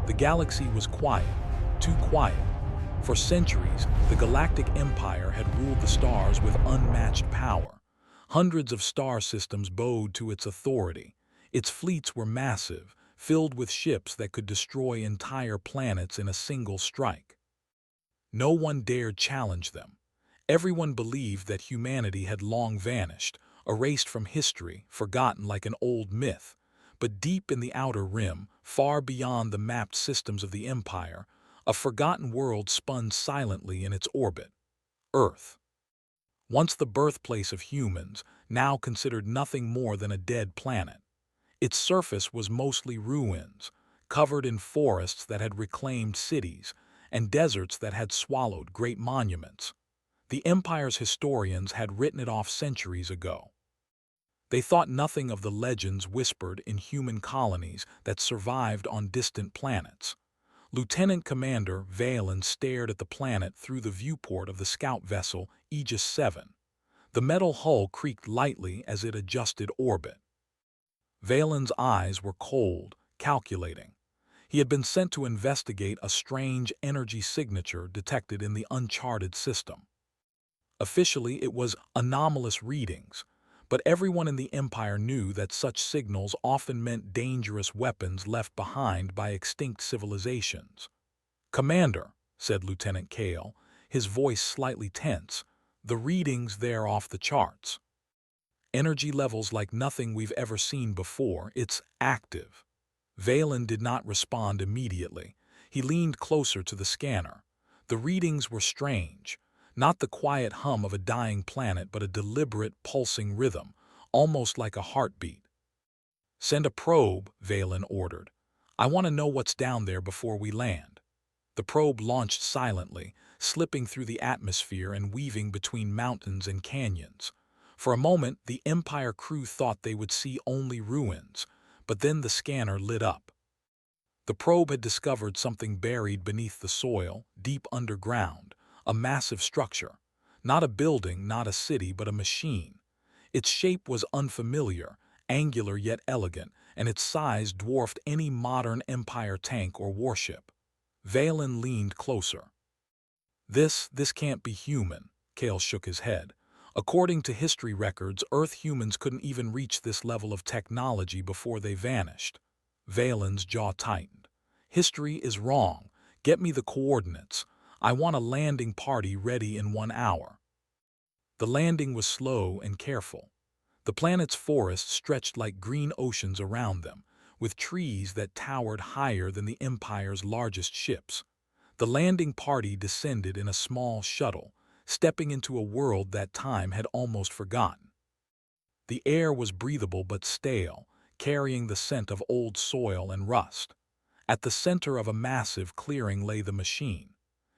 The galaxy was quiet, too quiet. For centuries, the Galactic Empire had ruled the stars with unmatched power. Hundreds of star systems bowed to its authority. Its fleets were massive, filled with ships that could destroy entire planets in a single strike. No one dared challenge them. Everyone believed that humanity had long vanished, erased from history, forgotten like an old myth. But deep in the outer rim, far beyond the mapped systems of the Empire, a forgotten world spun silently in its orbit: Earth. Once the birthplace of humans, now considered nothing more than a dead planet. Its surface was mostly ruins, covered in forests that had reclaimed cities, and deserts that had swallowed great monuments. The Empire's historians had written it off centuries ago. They thought nothing of the legends whispered in human colonies that survived on distant planets. Lieutenant Commander Valen stared at the planet through the viewport of the scout vessel Aegis 7. The metal hull creaked lightly as it adjusted orbit. Valen's eyes were cold, calculating. He had been sent to investigate a strange energy signature detected in the uncharted system. Officially, it was anomalous readings, but everyone in the Empire knew that such signals often meant dangerous weapons left behind by extinct civilizations. "Commander," said Lieutenant Kale, his voice slightly tense, "the readings there off the charts. Energy levels like nothing we've ever seen before. It's active." Valen did not respond immediately. He leaned closer to the scanner. The readings were strange. Not the quiet hum of a dying planet, but a deliberate, pulsing rhythm, almost like a heartbeat. "Send a probe," Valen ordered. "I want to know what's down there before we land." The probe launched silently, slipping through the atmosphere and weaving between mountains and canyons. For a moment, the Empire crew thought they would see only ruins, but then the scanner lit up. The probe had discovered something buried beneath the soil, deep underground, a massive structure. Not a building, not a city, but a machine. Its shape was unfamiliar, angular yet elegant, and its size dwarfed any modern Empire tank or warship. Valen leaned closer. This can't be human," Kale shook his head. "According to history records, Earth humans couldn't even reach this level of technology before they vanished." Valen's jaw tightened. "History is wrong. Get me the coordinates. I want a landing party ready in 1 hour." The landing was slow and careful. The planet's forests stretched like green oceans around them, with trees that towered higher than the Empire's largest ships. The landing party descended in a small shuttle, stepping into a world that time had almost forgotten. The air was breathable but stale, carrying the scent of old soil and rust. At the center of a massive clearing lay the machine.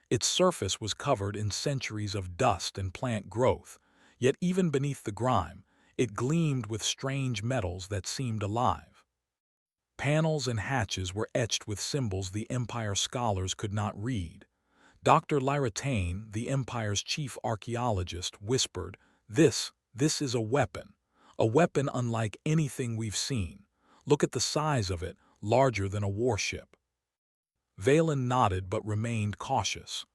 Its surface was covered in centuries of dust and plant growth, yet even beneath the grime, it gleamed with strange metals that seemed alive. Panels and hatches were etched with symbols the Empire scholars could not read. Dr. Lyratane, the Empire's chief archaeologist, whispered, This is a weapon unlike anything we've seen. Look at the size of it, larger than a warship." Valen nodded but remained cautious.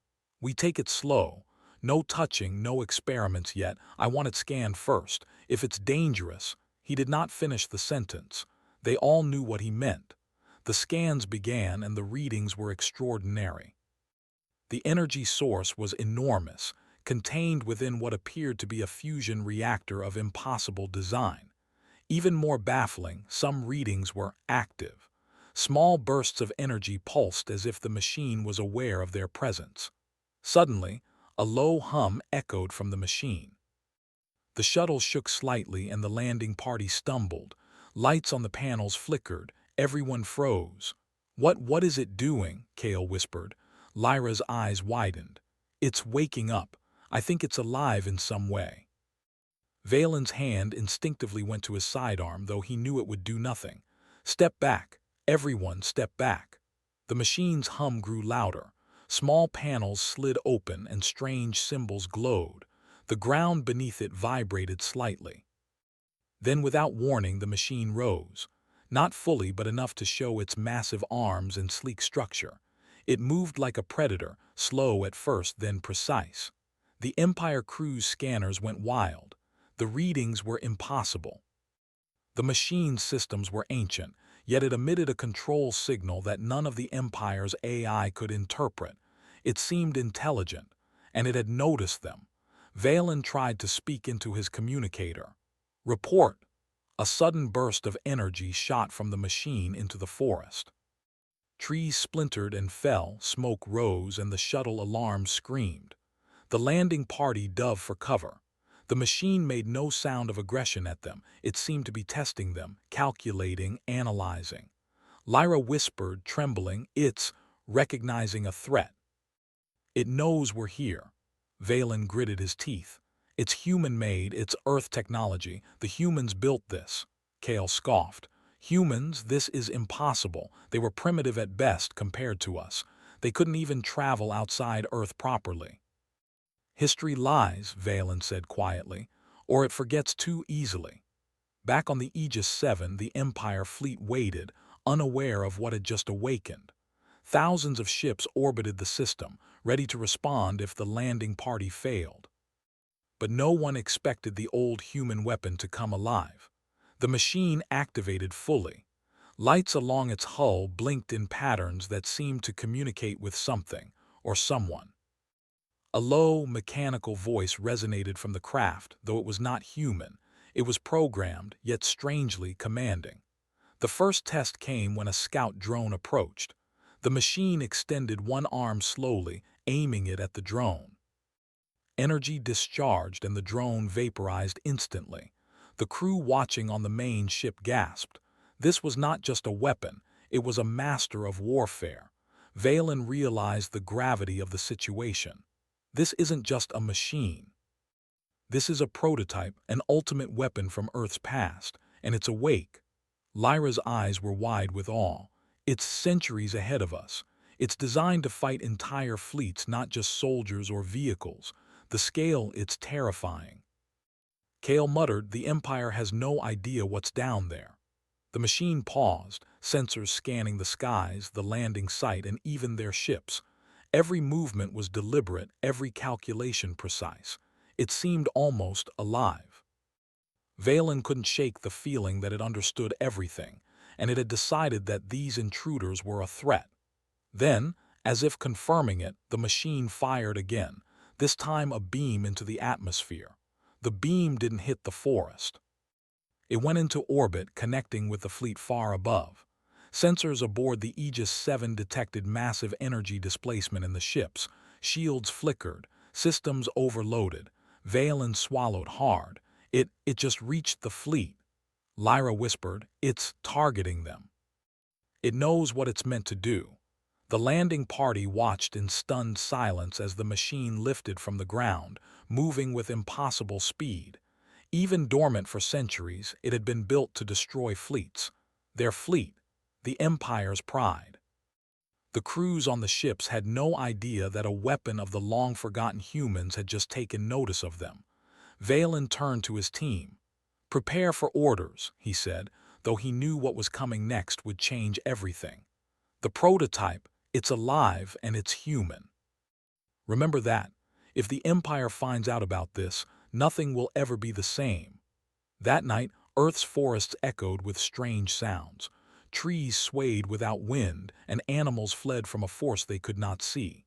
"We take it slow. No touching, no experiments yet. I want it scanned first. If it's dangerous—" He did not finish the sentence. They all knew what he meant. The scans began and the readings were extraordinary. The energy source was enormous, contained within what appeared to be a fusion reactor of impossible design. Even more baffling, some readings were active. Small bursts of energy pulsed as if the machine was aware of their presence. Suddenly, a low hum echoed from the machine. The shuttle shook slightly and the landing party stumbled. Lights on the panels flickered. Everyone froze. What is it doing?" Kale whispered. Lyra's eyes widened. "It's waking up. I think it's alive in some way." Valen's hand instinctively went to his sidearm, though he knew it would do nothing. "Step back. Everyone step back." The machine's hum grew louder. Small panels slid open and strange symbols glowed. The ground beneath it vibrated slightly. Then, without warning, the machine rose. Not fully, but enough to show its massive arms and sleek structure. It moved like a predator, slow at first, then precise. The Empire crew's scanners went wild. The readings were impossible. The machine's systems were ancient, yet it emitted a control signal that none of the Empire's AI could interpret. It seemed intelligent, and it had noticed them. Valen tried to speak into his communicator. Report! A sudden burst of energy shot from the machine into the forest. Trees splintered and fell, smoke rose, and the shuttle alarm screamed. The landing party dove for cover. The machine made no sound of aggression at them. It seemed to be testing them, calculating, analyzing. Lyra whispered, trembling, "It's recognizing a threat. It knows we're here." Valen gritted his teeth. "It's human-made, it's Earth technology. The humans built this." Kale scoffed. "Humans, this is impossible. They were primitive at best compared to us. They couldn't even travel outside Earth properly." "History lies," Valen said quietly, "or it forgets too easily." Back on the Aegis 7, the Empire fleet waited, unaware of what had just awakened. Thousands of ships orbited the system, ready to respond if the landing party failed. But no one expected the old human weapon to come alive. The machine activated fully. Lights along its hull blinked in patterns that seemed to communicate with something or someone. A low, mechanical voice resonated from the craft, though it was not human. It was programmed, yet strangely commanding. The first test came when a scout drone approached. The machine extended one arm slowly, aiming it at the drone. Energy discharged and the drone vaporized instantly. The crew watching on the main ship gasped. This was not just a weapon, it was a master of warfare. Valen realized the gravity of the situation. This isn't just a machine. This is a prototype, an ultimate weapon from Earth's past, and it's awake. Lyra's eyes were wide with awe. It's centuries ahead of us. It's designed to fight entire fleets, not just soldiers or vehicles. The scale, it's terrifying. Kale muttered, "The Empire has no idea what's down there." The machine paused, sensors scanning the skies, the landing site, and even their ships. Every movement was deliberate, every calculation precise. It seemed almost alive. Valen couldn't shake the feeling that it understood everything, and it had decided that these intruders were a threat. Then, as if confirming it, the machine fired again, this time a beam into the atmosphere. The beam didn't hit the forest. It went into orbit, connecting with the fleet far above. Sensors aboard the Aegis 7 detected massive energy displacement in the ships. Shields flickered, systems overloaded. Valen swallowed hard. It just reached the fleet. Lyra whispered, "It's targeting them. It knows what it's meant to do." The landing party watched in stunned silence as the machine lifted from the ground, moving with impossible speed. Even dormant for centuries, it had been built to destroy fleets. Their fleet, the Empire's pride. The crews on the ships had no idea that a weapon of the long-forgotten humans had just taken notice of them. Valen turned to his team. "Prepare for orders," he said, though he knew what was coming next would change everything. "The prototype, it's alive and it's human. Remember that. If the Empire finds out about this, nothing will ever be the same." That night, Earth's forests echoed with strange sounds. Trees swayed without wind, and animals fled from a force they could not see.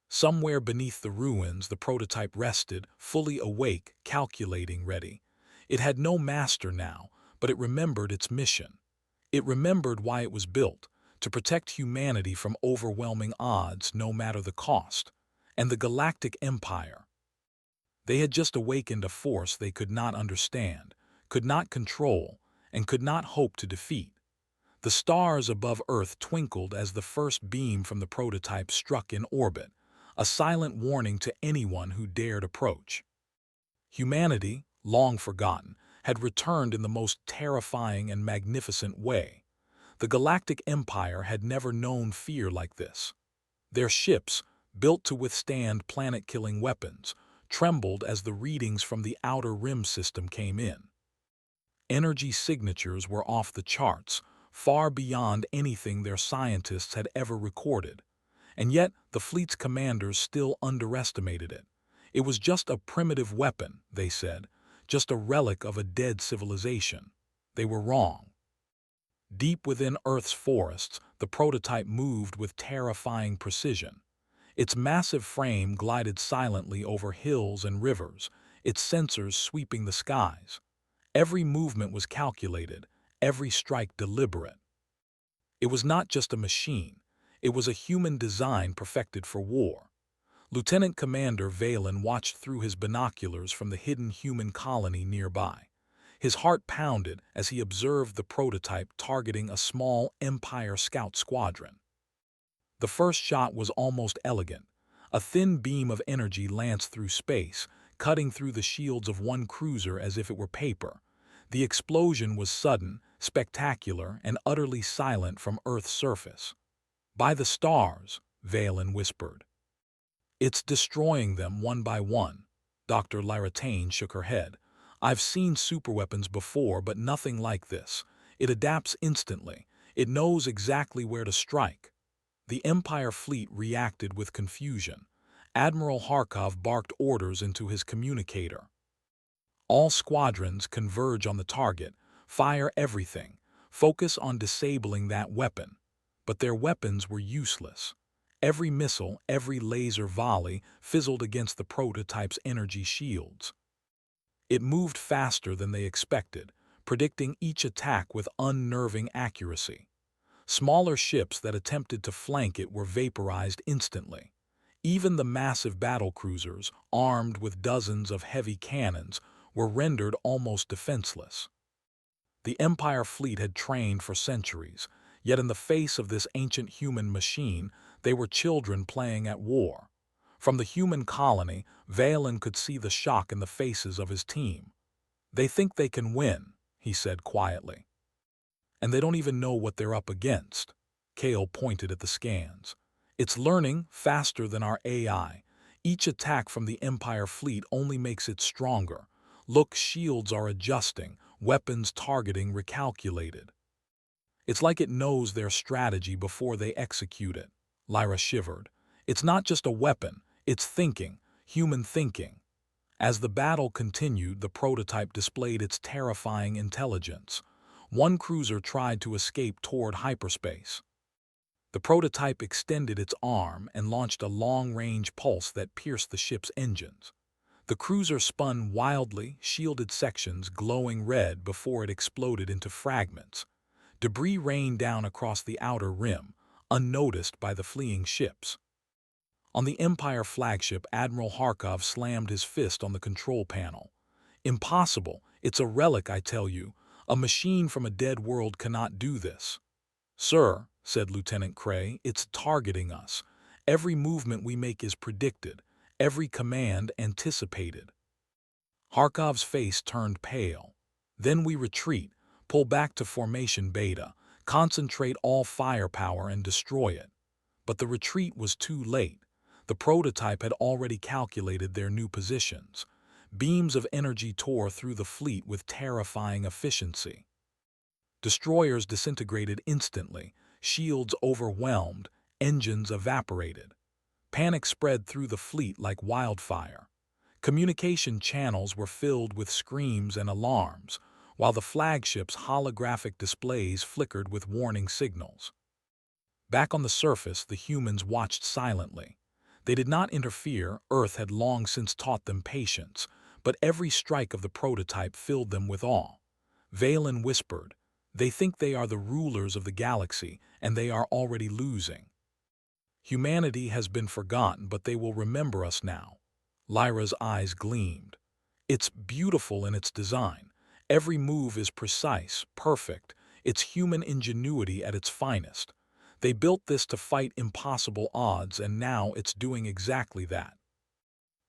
Somewhere beneath the ruins, the prototype rested, fully awake, calculating, ready. It had no master now, but it remembered its mission. It remembered why it was built, to protect humanity from overwhelming odds, no matter the cost. And the Galactic Empire. They had just awakened a force they could not understand, could not control, and could not hope to defeat. The stars above Earth twinkled as the first beam from the prototype struck in orbit, a silent warning to anyone who dared approach. Humanity, long forgotten, had returned in the most terrifying and magnificent way. The Galactic Empire had never known fear like this. Their ships, built to withstand planet-killing weapons, trembled as the readings from the Outer Rim system came in. Energy signatures were off the charts, far beyond anything their scientists had ever recorded. And yet, the fleet's commanders still underestimated it. It was just a primitive weapon, they said, just a relic of a dead civilization. They were wrong. Deep within Earth's forests, the prototype moved with terrifying precision. Its massive frame glided silently over hills and rivers, its sensors sweeping the skies. Every movement was calculated, every strike deliberate. It was not just a machine, it was a human design perfected for war. Lieutenant Commander Valen watched through his binoculars from the hidden human colony nearby. His heart pounded as he observed the prototype targeting a small Empire scout squadron. The first shot was almost elegant. A thin beam of energy lanced through space, cutting through the shields of one cruiser as if it were paper. The explosion was sudden, spectacular, and utterly silent from Earth's surface. "By the stars," Valen whispered. "It's destroying them one by one." Dr. Lyratane shook her head. "I've seen superweapons before, but nothing like this. It adapts instantly. It knows exactly where to strike." The Empire fleet reacted with confusion. Admiral Harkov barked orders into his communicator. "All squadrons converge on the target. Fire everything. Focus on disabling that weapon." But their weapons were useless. Every missile, every laser volley fizzled against the prototype's energy shields. It moved faster than they expected, predicting each attack with unnerving accuracy. Smaller ships that attempted to flank it were vaporized instantly. Even the massive battlecruisers, armed with dozens of heavy cannons, were rendered almost defenseless. The Empire fleet had trained for centuries, yet in the face of this ancient human machine, they were children playing at war. From the human colony, Valen could see the shock in the faces of his team. "They think they can win," he said quietly. "And they don't even know what they're up against." Kale pointed at the scans. "It's learning faster than our AI. Each attack from the Empire fleet only makes it stronger. Look, shields are adjusting, weapons targeting recalculated. It's like it knows their strategy before they execute it." Lyra shivered. "It's not just a weapon, it's thinking, human thinking." As the battle continued, the prototype displayed its terrifying intelligence. One cruiser tried to escape toward hyperspace. The prototype extended its arm and launched a long-range pulse that pierced the ship's engines. The cruiser spun wildly, shielded sections glowing red before it exploded into fragments. Debris rained down across the outer rim, unnoticed by the fleeing ships. On the Empire flagship, Admiral Harkov slammed his fist on the control panel. "Impossible! It's a relic, I tell you. A machine from a dead world cannot do this." "Sir," said Lieutenant Cray, "it's targeting us. Every movement we make is predicted, every command anticipated." Harkov's face turned pale. "Then we retreat, pull back to formation beta, concentrate all firepower and destroy it." But the retreat was too late. The prototype had already calculated their new positions. Beams of energy tore through the fleet with terrifying efficiency. Destroyers disintegrated instantly, shields overwhelmed, engines evaporated. Panic spread through the fleet like wildfire. Communication channels were filled with screams and alarms, while the flagship's holographic displays flickered with warning signals. Back on the surface, the humans watched silently. They did not interfere. Earth had long since taught them patience, but every strike of the prototype filled them with awe. Valen whispered, "They think they are the rulers of the galaxy, and they are already losing. Humanity has been forgotten, but they will remember us now." Lyra's eyes gleamed. "It's beautiful in its design. Every move is precise, perfect. It's human ingenuity at its finest. They built this to fight impossible odds, and now it's doing exactly that."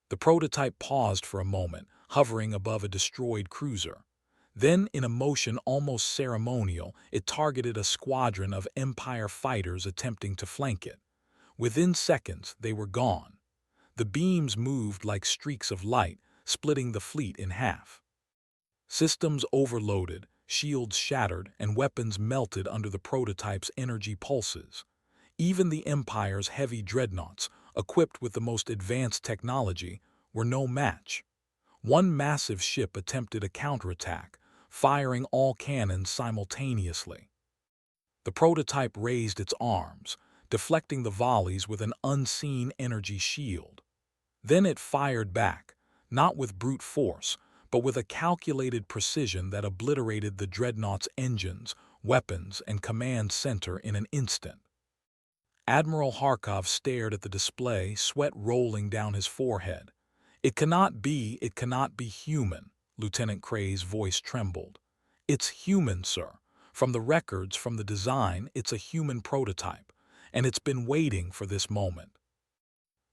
The prototype paused for a moment, hovering above a destroyed cruiser. Then, in a motion almost ceremonial, it targeted a squadron of Empire fighters attempting to flank it. Within seconds, they were gone. The beams moved like streaks of light, splitting the fleet in half. Systems overloaded, shields shattered, and weapons melted under the prototype's energy pulses. Even the Empire's heavy dreadnoughts, equipped with the most advanced technology, were no match. One massive ship attempted a counterattack, firing all cannons simultaneously. The prototype raised its arms, deflecting the volleys with an unseen energy shield. Then it fired back, not with brute force, but with a calculated precision that obliterated the dreadnought's engines, weapons, and command center in an instant. Admiral Harkov stared at the display, sweat rolling down his forehead. It cannot be human, Lieutenant Cray's voice trembled. It's human, sir. From the records, from the design, it's a human prototype, and it's been waiting for this moment.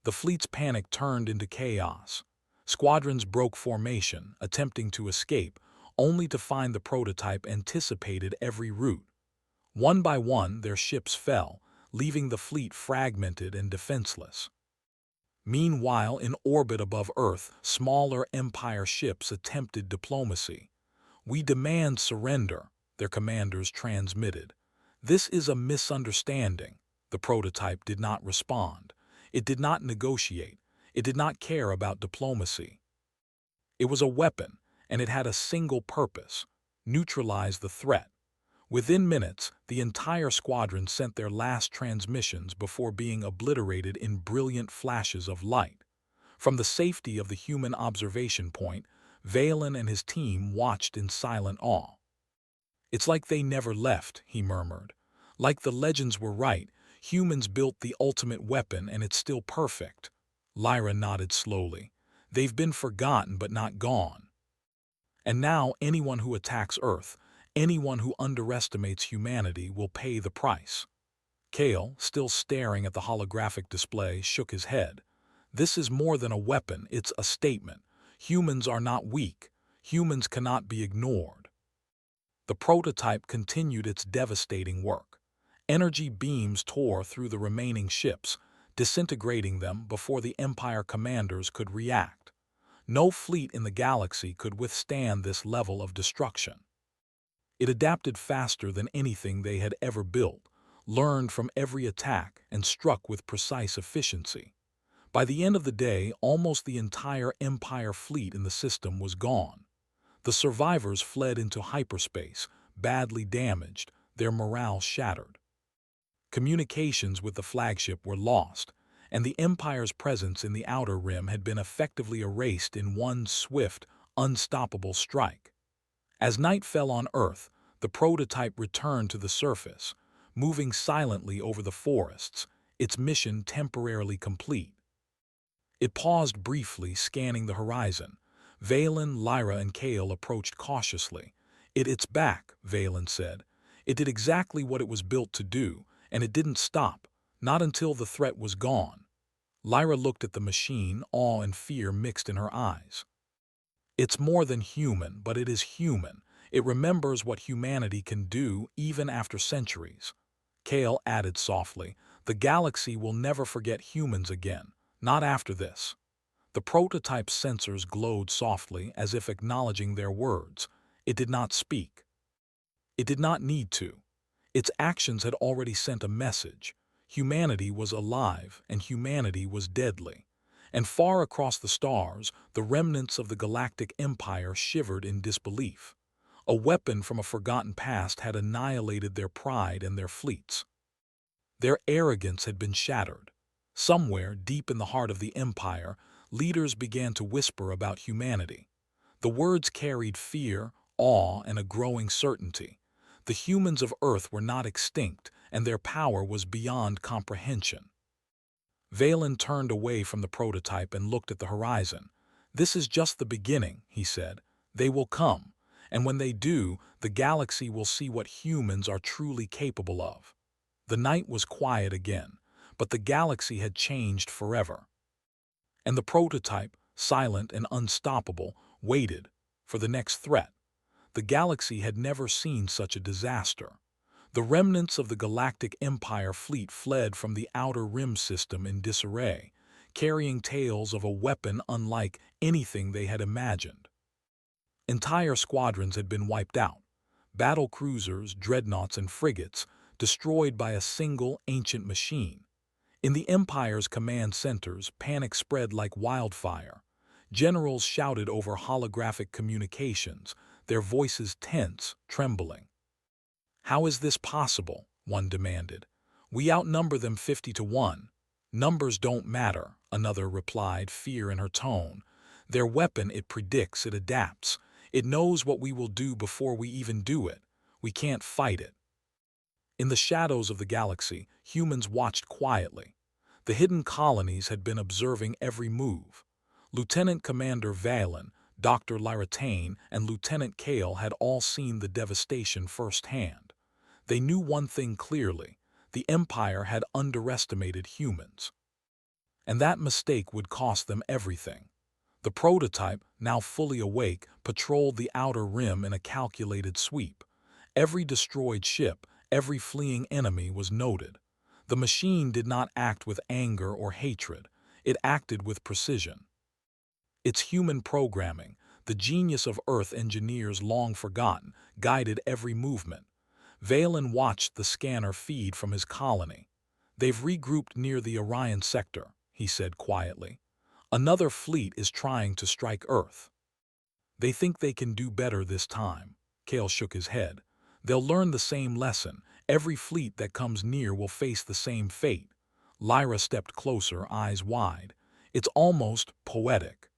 The fleet's panic turned into chaos. Squadrons broke formation, attempting to escape, only to find the prototype anticipated every route. One by one, their ships fell, leaving the fleet fragmented and defenseless. Meanwhile, in orbit above Earth, smaller Empire ships attempted diplomacy. "We demand surrender," their commanders transmitted. "This is a misunderstanding." The prototype did not respond. It did not negotiate. It did not care about diplomacy. It was a weapon, and it had a single purpose: neutralize the threat. Within minutes, the entire squadron sent their last transmissions before being obliterated in brilliant flashes of light. From the safety of the human observation point, Valen and his team watched in silent awe. "It's like they never left," he murmured. "Like the legends were right, humans built the ultimate weapon and it's still perfect." Lyra nodded slowly. "They've been forgotten but not gone. And now anyone who attacks Earth, anyone who underestimates humanity, will pay the price." Kale, still staring at the holographic display, shook his head. "This is more than a weapon, it's a statement. Humans are not weak. Humans cannot be ignored." The prototype continued its devastating work. Energy beams tore through the remaining ships, disintegrating them before the Empire commanders could react. No fleet in the galaxy could withstand this level of destruction. It adapted faster than anything they had ever built, learned from every attack, and struck with precise efficiency. By the end of the day, almost the entire Empire fleet in the system was gone. The survivors fled into hyperspace, badly damaged, their morale shattered. Communications with the flagship were lost, and the Empire's presence in the Outer Rim had been effectively erased in one swift, unstoppable strike. As night fell on Earth, the prototype returned to the surface, moving silently over the forests, its mission temporarily complete. It paused briefly, scanning the horizon. Valen, Lyra, and Kale approached cautiously. "It's back," Valen said. "It did exactly what it was built to do, and it didn't stop, not until the threat was gone." Lyra looked at the machine, awe and fear mixed in her eyes. "It's more than human, but it is human. It remembers what humanity can do even after centuries." Kale added softly, "The galaxy will never forget humans again, not after this." The prototype's sensors glowed softly, as if acknowledging their words. It did not speak. It did not need to. Its actions had already sent a message. Humanity was alive, and humanity was deadly. And far across the stars, the remnants of the Galactic Empire shivered in disbelief. A weapon from a forgotten past had annihilated their pride and their fleets. Their arrogance had been shattered. Somewhere, deep in the heart of the Empire, leaders began to whisper about humanity. The words carried fear, awe, and a growing certainty. The humans of Earth were not extinct, and their power was beyond comprehension. Valen turned away from the prototype and looked at the horizon. "This is just the beginning," he said. "They will come, and when they do, the galaxy will see what humans are truly capable of." The night was quiet again, but the galaxy had changed forever. And the prototype, silent and unstoppable, waited for the next threat. The galaxy had never seen such a disaster. The remnants of the Galactic Empire fleet fled from the Outer Rim system in disarray, carrying tales of a weapon unlike anything they had imagined. Entire squadrons had been wiped out. battle cruisers, dreadnoughts, and frigates, destroyed by a single ancient machine. In the Empire's command centers, panic spread like wildfire. Generals shouted over holographic communications, their voices tense, trembling. "How is this possible?" one demanded. "We outnumber them 50 to 1. "Numbers don't matter," another replied, fear in her tone. "Their weapon, it predicts, it adapts. It knows what we will do before we even do it. We can't fight it." In the shadows of the galaxy, humans watched quietly. The hidden colonies had been observing every move. Lieutenant Commander Valen, Dr. Lyratane, and Lieutenant Kale had all seen the devastation firsthand. They knew one thing clearly: the Empire had underestimated humans. And that mistake would cost them everything. The prototype, now fully awake, patrolled the outer rim in a calculated sweep. Every destroyed ship, every fleeing enemy was noted. The machine did not act with anger or hatred. It acted with precision. Its human programming, the genius of Earth engineers long forgotten, guided every movement. Valen watched the scanner feed from his colony. "They've regrouped near the Orion sector," he said quietly. "Another fleet is trying to strike Earth." "They think they can do better this time." Kale shook his head. "They'll learn the same lesson. Every fleet that comes near will face the same fate." Lyra stepped closer, eyes wide. "It's almost poetic.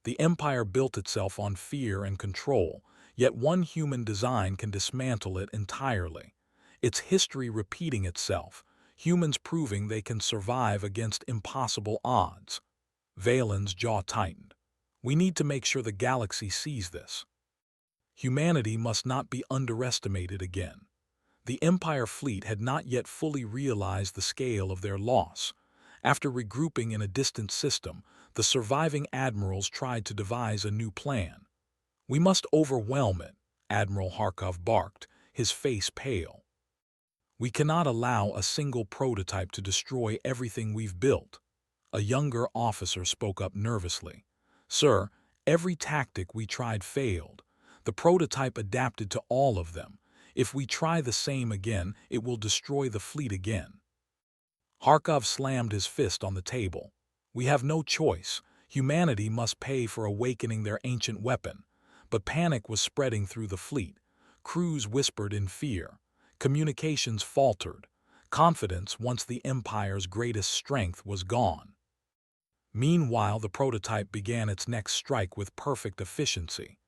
The Empire built itself on fear and control, yet one human design can dismantle it entirely. It's history repeating itself, humans proving they can survive against impossible odds." Valen's jaw tightened. "We need to make sure the galaxy sees this. Humanity must not be underestimated again." The Empire fleet had not yet fully realized the scale of their loss. After regrouping in a distant system, the surviving admirals tried to devise a new plan. "We must overwhelm it," Admiral Harkov barked, his face pale. "We cannot allow a single prototype to destroy everything we've built." A younger officer spoke up nervously. "Sir, every tactic we tried failed. The prototype adapted to all of them. If we try the same again, it will destroy the fleet again." Harkov slammed his fist on the table. "We have no choice. Humanity must pay for awakening their ancient weapon." But panic was spreading through the fleet. Crews whispered in fear. Communications faltered. Confidence, once the Empire's greatest strength, was gone. Meanwhile, the prototype began its next strike with perfect efficiency.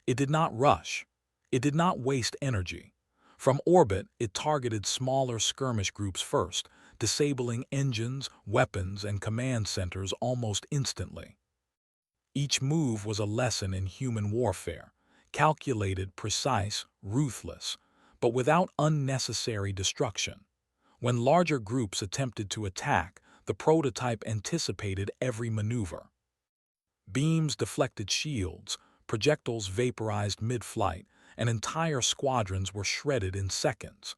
It did not rush. It did not waste energy. From orbit, it targeted smaller skirmish groups first, disabling engines, weapons, and command centers almost instantly. Each move was a lesson in human warfare, calculated, precise, ruthless, but without unnecessary destruction. When larger groups attempted to attack, the prototype anticipated every maneuver. Beams deflected shields, projectiles vaporized mid-flight, and entire squadrons were shredded in seconds.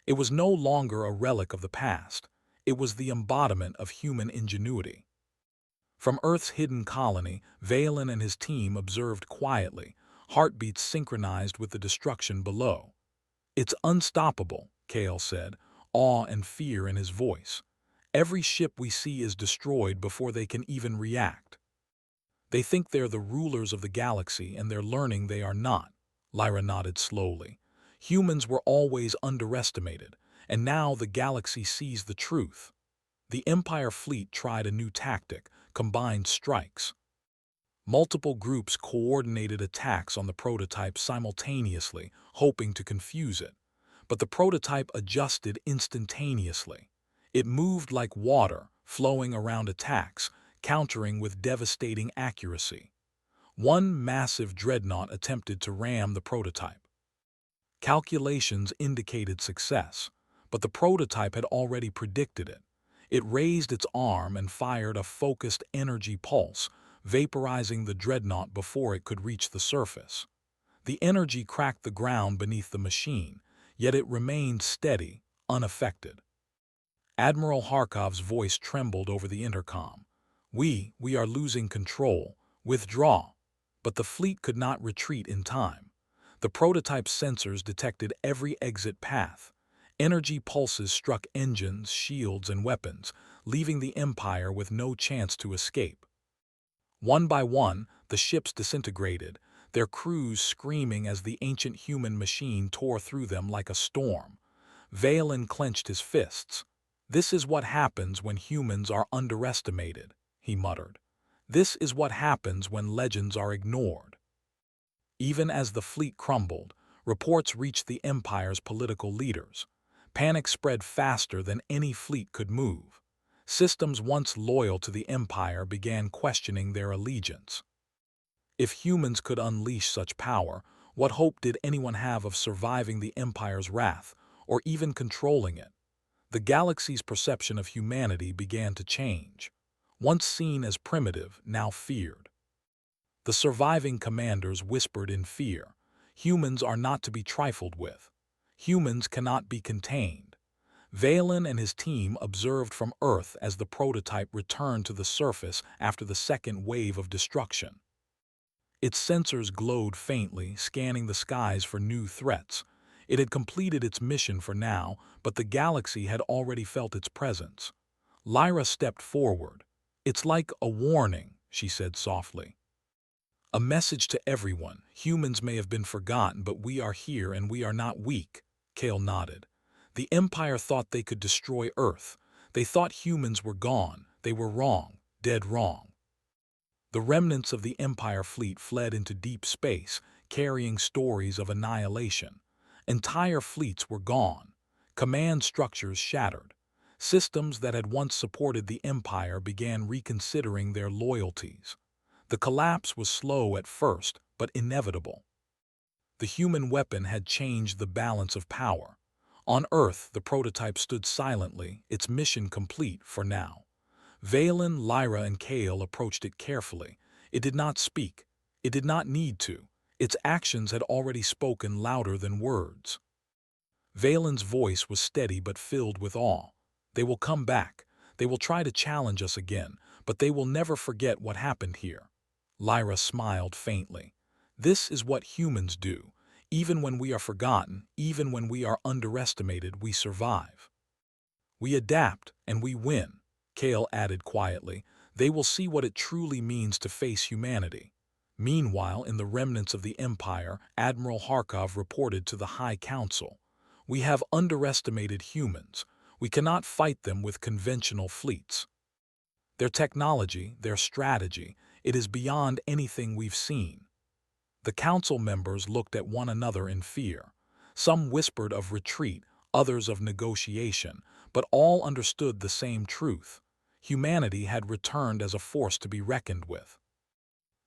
It was no longer a relic of the past. It was the embodiment of human ingenuity. From Earth's hidden colony, Valen and his team observed quietly, heartbeats synchronized with the destruction below. "It's unstoppable," Kale said, awe and fear in his voice. "Every ship we see is destroyed before they can even react." "They think they're the rulers of the galaxy, and they're learning they are not." Lyra nodded slowly. "Humans were always underestimated, and now the galaxy sees the truth." The Empire fleet tried a new tactic: combined strikes. Multiple groups coordinated attacks on the prototype simultaneously, hoping to confuse it. But the prototype adjusted instantaneously. It moved like water, flowing around attacks, countering with devastating accuracy. One massive dreadnought attempted to ram the prototype. Calculations indicated success, but the prototype had already predicted it. It raised its arm and fired a focused energy pulse, vaporizing the dreadnought before it could reach the surface. The energy cracked the ground beneath the machine, yet it remained steady, unaffected. Admiral Harkov's voice trembled over the intercom. We are losing control. Withdraw." But the fleet could not retreat in time. The prototype's sensors detected every exit path. Energy pulses struck engines, shields, and weapons, leaving the Empire with no chance to escape. One by one, the ships disintegrated, their crews screaming as the ancient human machine tore through them like a storm. Valen clenched his fists. "This is what happens when humans are underestimated," he muttered. "This is what happens when legends are ignored." Even as the fleet crumbled, reports reached the Empire's political leaders. Panic spread faster than any fleet could move. Systems once loyal to the Empire began questioning their allegiance. If humans could unleash such power, what hope did anyone have of surviving the Empire's wrath, or even controlling it? The galaxy's perception of humanity began to change. Once seen as primitive, now feared. The surviving commanders whispered in fear, "Humans are not to be trifled with. Humans cannot be contained." Valen and his team observed from Earth as the prototype returned to the surface after the second wave of destruction. Its sensors glowed faintly, scanning the skies for new threats. It had completed its mission for now, but the galaxy had already felt its presence. Lyra stepped forward. "It's like a warning," she said softly. "A message to everyone. Humans may have been forgotten, but we are here and we are not weak." Kale nodded. "The Empire thought they could destroy Earth. They thought humans were gone. They were wrong, dead wrong." The remnants of the Empire fleet fled into deep space, carrying stories of annihilation. Entire fleets were gone. Command structures shattered. Systems that had once supported the Empire began reconsidering their loyalties. The collapse was slow at first, but inevitable. The human weapon had changed the balance of power. On Earth, the prototype stood silently, its mission complete for now. Valen, Lyra, and Kale approached it carefully. It did not speak. It did not need to. Its actions had already spoken louder than words. Valen's voice was steady but filled with awe. "They will come back. They will try to challenge us again, but they will never forget what happened here." Lyra smiled faintly. "This is what humans do. Even when we are forgotten, even when we are underestimated, we survive. We adapt, and we win." Kale added quietly. "They will see what it truly means to face humanity." Meanwhile, in the remnants of the Empire, Admiral Harkov reported to the High Council. "We have underestimated humans. We cannot fight them with conventional fleets. Their technology, their strategy, it is beyond anything we've seen." The council members looked at one another in fear. Some whispered of retreat, others of negotiation, but all understood the same truth. Humanity had returned as a force to be reckoned with.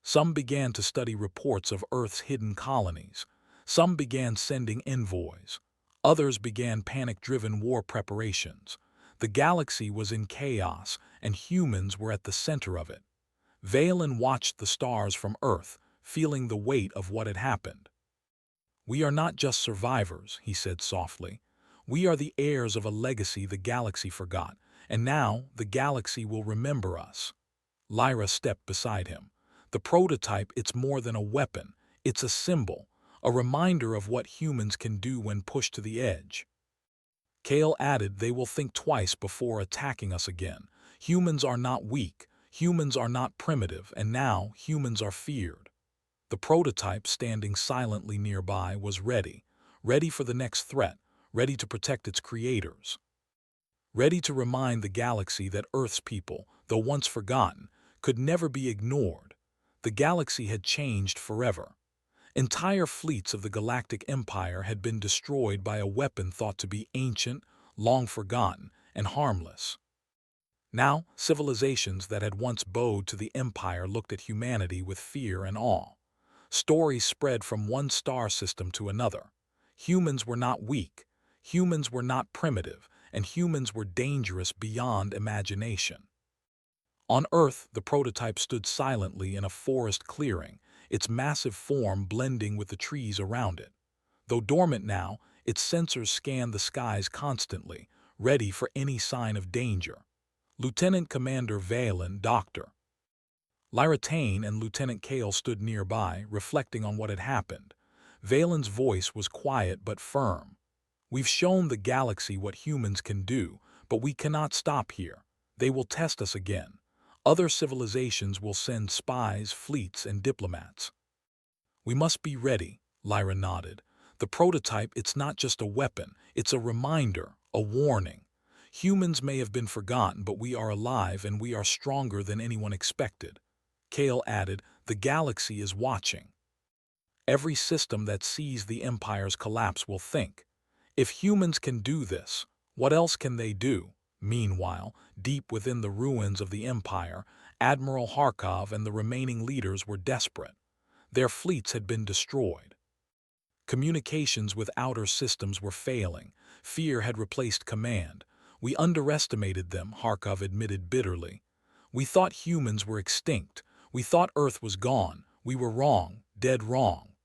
Some began to study reports of Earth's hidden colonies. Some began sending envoys. Others began panic-driven war preparations. The galaxy was in chaos, and humans were at the center of it. Valen watched the stars from Earth, feeling the weight of what had happened. "We are not just survivors," he said softly. "We are the heirs of a legacy the galaxy forgot, and now the galaxy will remember us." Lyra stepped beside him. "The prototype, it's more than a weapon. It's a symbol, a reminder of what humans can do when pushed to the edge." Kale added, "They will think twice before attacking us again. Humans are not weak. Humans are not primitive, and now humans are feared." The prototype, standing silently nearby, was ready for the next threat, ready to protect its creators, ready to remind the galaxy that Earth's people, though once forgotten, could never be ignored. The galaxy had changed forever. Entire fleets of the Galactic Empire had been destroyed by a weapon thought to be ancient, long forgotten, and harmless. Now, civilizations that had once bowed to the Empire looked at humanity with fear and awe. Stories spread from one star system to another. Humans were not weak, humans were not primitive, and humans were dangerous beyond imagination. On Earth, the prototype stood silently in a forest clearing, its massive form blending with the trees around it. Though dormant now, its sensors scanned the skies constantly, ready for any sign of danger. Lieutenant Commander Valen, Dr. Lyra Tane, and Lieutenant Kale stood nearby, reflecting on what had happened. Valen's voice was quiet but firm. "We've shown the galaxy what humans can do, but we cannot stop here. They will test us again. Other civilizations will send spies, fleets, and diplomats." "We must be ready," Lyra nodded. "The prototype, it's not just a weapon, it's a reminder, a warning. Humans may have been forgotten, but we are alive and we are stronger than anyone expected." Kale added, "The galaxy is watching. Every system that sees the Empire's collapse will think, if humans can do this, what else can they do?" Meanwhile, deep within the ruins of the Empire, Admiral Harkov and the remaining leaders were desperate. Their fleets had been destroyed. Communications with outer systems were failing. Fear had replaced command. "We underestimated them," Harkov admitted bitterly. "We thought humans were extinct. We thought Earth was gone. We were wrong, dead wrong."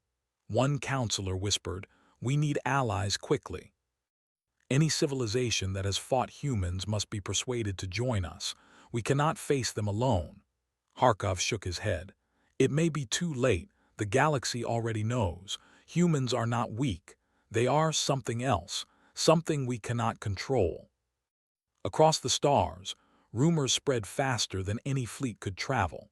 One counselor whispered, "We need allies quickly. Any civilization that has fought humans must be persuaded to join us. We cannot face them alone." Harkov shook his head. "It may be too late. The galaxy already knows. Humans are not weak. They are something else, something we cannot control." Across the stars, rumors spread faster than any fleet could travel.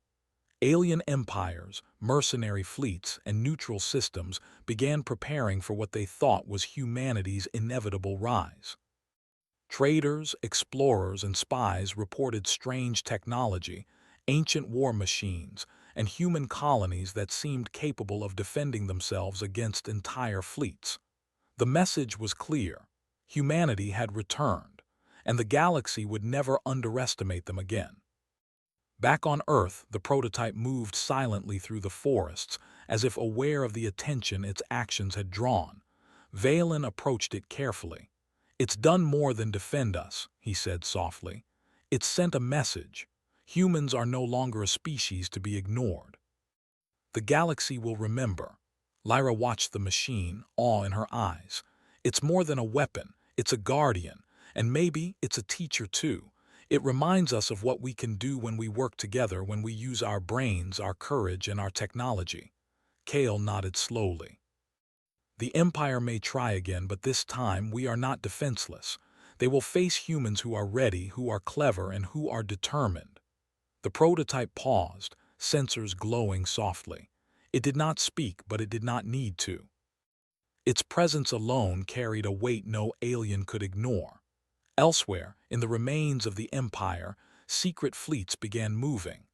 Alien empires, mercenary fleets, and neutral systems began preparing for what they thought was humanity's inevitable rise. Traders, explorers, and spies reported strange technology, ancient war machines, and human colonies that seemed capable of defending themselves against entire fleets. The message was clear: humanity had returned, and the galaxy would never underestimate them again. Back on Earth, the prototype moved silently through the forests, as if aware of the attention its actions had drawn. Valen approached it carefully. "It's done more than defend us," he said softly. "It's sent a message. Humans are no longer a species to be ignored. The galaxy will remember." Lyra watched the machine, awe in her eyes. "It's more than a weapon, it's a guardian, and maybe it's a teacher too. It reminds us of what we can do when we work together, when we use our brains, our courage, and our technology." Kale nodded slowly. "The Empire may try again, but this time we are not defenseless. They will face humans who are ready, who are clever, and who are determined." The prototype paused, sensors glowing softly. It did not speak, but it did not need to. Its presence alone carried a weight no alien could ignore. Elsewhere, in the remains of the Empire, secret fleets began moving.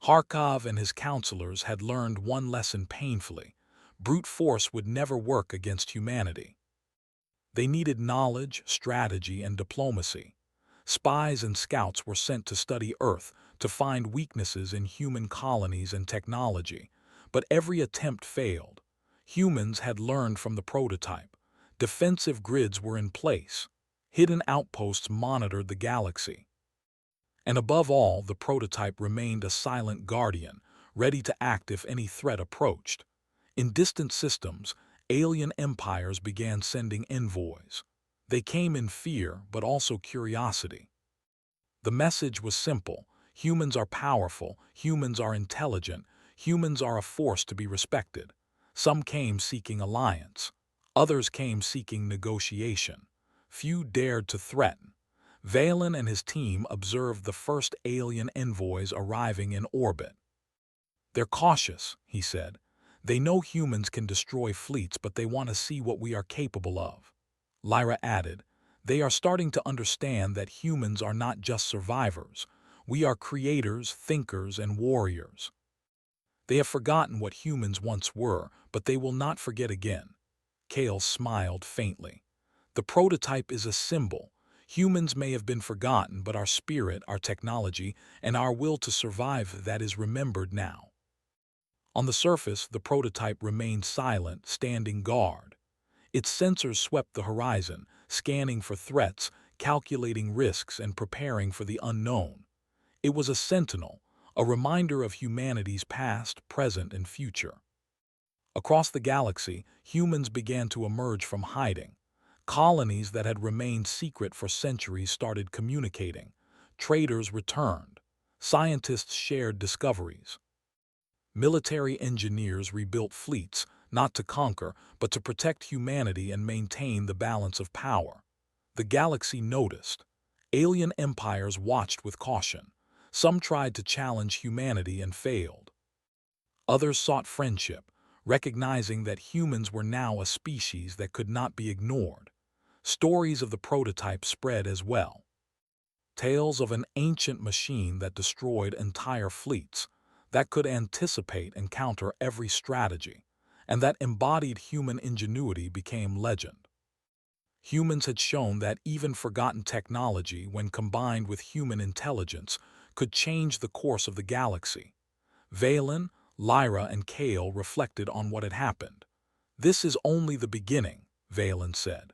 Harkov and his counselors had learned one lesson painfully: brute force would never work against humanity. They needed knowledge, strategy, and diplomacy. Spies and scouts were sent to study Earth, to find weaknesses in human colonies and technology. But every attempt failed. Humans had learned from the prototype. Defensive grids were in place. Hidden outposts monitored the galaxy. And above all, the prototype remained a silent guardian, ready to act if any threat approached. In distant systems, alien empires began sending envoys. They came in fear, but also curiosity. The message was simple: humans are powerful, humans are intelligent, humans are a force to be respected. Some came seeking alliance. Others came seeking negotiation. Few dared to threaten. Valen and his team observed the first alien envoys arriving in orbit. "They're cautious," he said. "They know humans can destroy fleets, but they want to see what we are capable of." Lyra added, "They are starting to understand that humans are not just survivors. We are creators, thinkers, and warriors. They have forgotten what humans once were, but they will not forget again." Kale smiled faintly. "The prototype is a symbol. Humans may have been forgotten, but our spirit, our technology, and our will to survive, that is remembered now." On the surface, the prototype remained silent, standing guard. Its sensors swept the horizon, scanning for threats, calculating risks, and preparing for the unknown. It was a sentinel, a reminder of humanity's past, present, and future. Across the galaxy, humans began to emerge from hiding. Colonies that had remained secret for centuries started communicating. Traders returned. Scientists shared discoveries. Military engineers rebuilt fleets, not to conquer, but to protect humanity and maintain the balance of power. The galaxy noticed. Alien empires watched with caution. Some tried to challenge humanity and failed. Others sought friendship, recognizing that humans were now a species that could not be ignored. Stories of the prototype spread as well. Tales of an ancient machine that destroyed entire fleets, that could anticipate and counter every strategy, and that embodied human ingenuity became legend. Humans had shown that even forgotten technology, when combined with human intelligence, could change the course of the galaxy. Valen, Lyra, and Kale reflected on what had happened. "This is only the beginning," Valen said.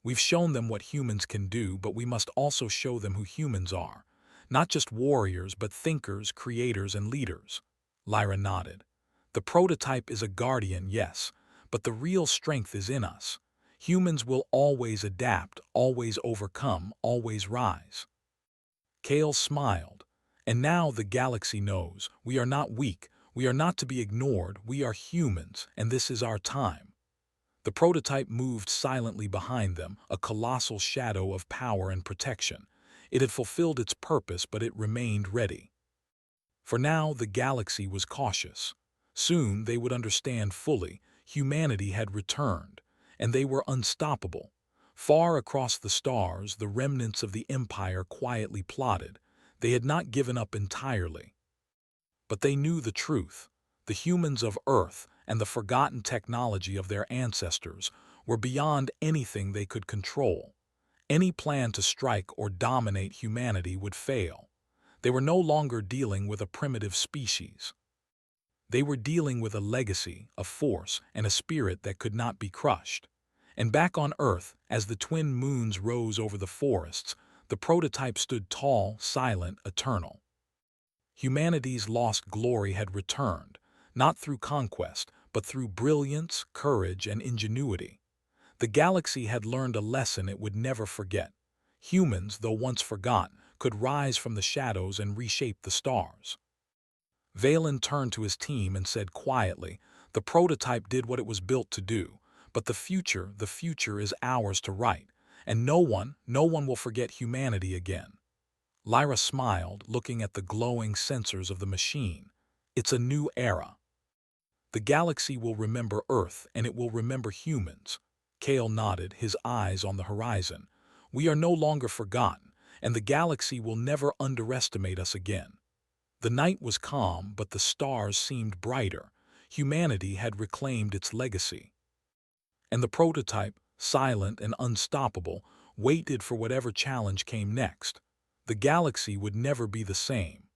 "We've shown them what humans can do, but we must also show them who humans are. Not just warriors, but thinkers, creators, and leaders." Lyra nodded. "The prototype is a guardian, yes, but the real strength is in us. Humans will always adapt, always overcome, always rise." Kale smiled. "And now the galaxy knows. We are not weak. We are not to be ignored. We are humans, and this is our time." The prototype moved silently behind them, a colossal shadow of power and protection. It had fulfilled its purpose, but it remained ready. For now, the galaxy was cautious. Soon they would understand fully. Humanity had returned, and they were unstoppable. Far across the stars, the remnants of the Empire quietly plotted. They had not given up entirely. But they knew the truth. The humans of Earth and the forgotten technology of their ancestors were beyond anything they could control. Any plan to strike or dominate humanity would fail. They were no longer dealing with a primitive species. They were dealing with a legacy, a force, and a spirit that could not be crushed. And back on Earth, as the twin moons rose over the forests, the prototype stood tall, silent, eternal. Humanity's lost glory had returned, not through conquest, but through brilliance, courage, and ingenuity. The galaxy had learned a lesson it would never forget. Humans, though once forgotten, could rise from the shadows and reshape the stars. Valen turned to his team and said quietly, "The prototype did what it was built to do, but the future is ours to write, and no one will forget humanity again." Lyra smiled, looking at the glowing sensors of the machine. "It's a new era. The galaxy will remember Earth, and it will remember humans." Kale nodded, his eyes on the horizon. "We are no longer forgotten, and the galaxy will never underestimate us again." The night was calm, but the stars seemed brighter. Humanity had reclaimed its legacy. And the prototype, silent and unstoppable, waited for whatever challenge came next. The galaxy would never be the same.